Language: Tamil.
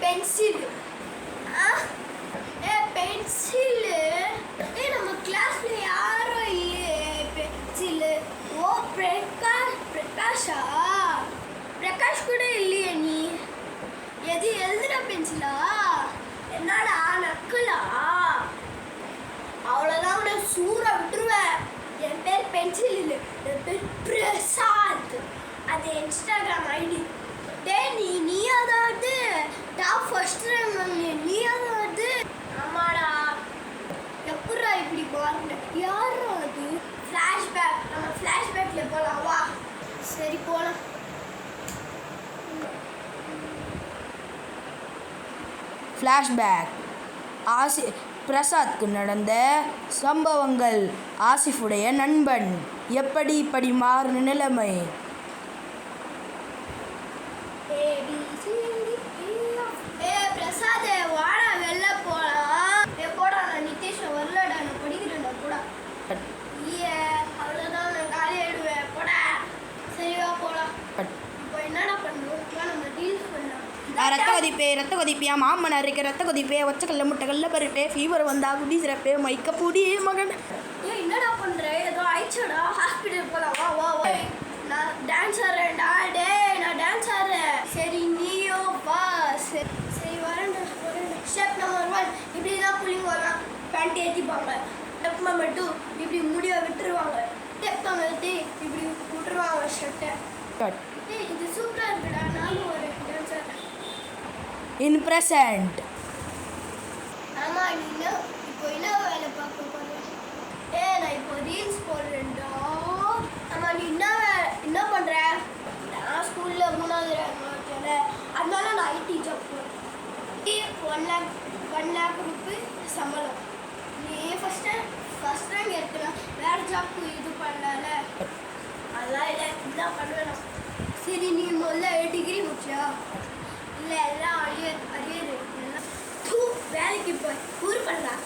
பென்சில். பென்சில். நம்ம கிளாஸ்ல யாரும் இல்லையே பென்சில். ஓ பிரகாஷா? பிரகாஷ் கூட இல்லையே நீ. எது எழுதுற பென்சிலா? என்னடா நக்கலா? அவ்வளோதான் உன்னை சூற விட்டுருவேன். என் பேர் பென்சில் இல்லை, என் பேர் பிரசாத். அது இன்ஸ்டாகிராம் ஐடி. நீ அதாவது டாப் ஃபர்ஸ்ட் ரேங்க் நீ அதாவது. ஆமாடா. எப்படா இப்படி பாருங்க. யாரா அது? ஃப்ளாஷ்பேக். நம்ம ஃப்ளாஷ்பேக்ல போகலாம் வா. சரி போகலாம். ஃப்ளாஷ்பேக். பிரசாத்க்கு நடந்த சம்பவங்கள். ஆசிஃபுடைய நண்பன். எப்படி இப்படி மாறின நிலைமை? பிரசாத் வாடா வெளில போலாம். போடா நான் நிதிஷ் வரலடா, நான் படிக்கிறேன்டா போடா. அவ்வளோதான் நான் காலி ஆயிடுவேன் போடா. சரிவா போலாம். இப்போ என்னடா பண்ணுவோம்? நம்ம ரீல்ஸ் பண்ணலாம். ரத்த கொதிப்பியா மாமன் அரைக்க ரத்த கொதிப்பே ஒச்சக்கல்ல முட்டைக்கல்ல பருப்பே ஃபீவர் வந்தா குடி சிறப்பே மைக்க பூடி மகன். என்னடா பண்ற? ஏதோ ஆயிடுச்சுடா. ஹாஸ்பிட்டல் போலாம் வா வா வா. நான் டான்ஸ் ஆடுறேன்டா. நான் டான்ஸ் ஆடுறேன். சரி நீயோ வா. சரி வரேன்டா. ஸ்டெப் நம்பர் 1 இப்படி தான் புள்ளிங்க வரலாம். பேண்ட் ஏற்றிப்பாங்க. ஸ்டெப் நம்பர் 2 இப்படி முடிவை விட்டுருவாங்க. ஸ்டெப் நம்பர் 3 இப்படி விட்டுருவாங்க ஷர்ட்டை. இது சூப்பராக இருக்குடா. நானும் ஒரு டான்ஸ் ஆடுறேன். இன் பிரசன்ட். ஆமாம் நீ இப்போ என்ன வேலை பார்க்க போகிறேன்? நான் இப்போ ரீல்ஸ் போடுறேன்டா. ஆமாம் நீ என்ன பண்ணுற? நான் ஸ்கூலில் 3வது ரேங்க் வாங்கினேன். அதனால நான் ஐடி ஜாப் போகிறேன். 1 lakh ரூபாய் சம்பளம். நீ ஃபஸ்ட் ரேங்க் எடுக்கலாம். வேறு ஜாப்க்கு இது பண்ணல. அதெல்லாம் இல்லை. இதுதான் பண்ணுவேன். சரி நீ முதல்ல டிகிரி முடிச்சியா? இல்லை எல்லாம் அரியர் எல்லாம் வேலைக்கு போய் ஊர் பண்ணலாம்.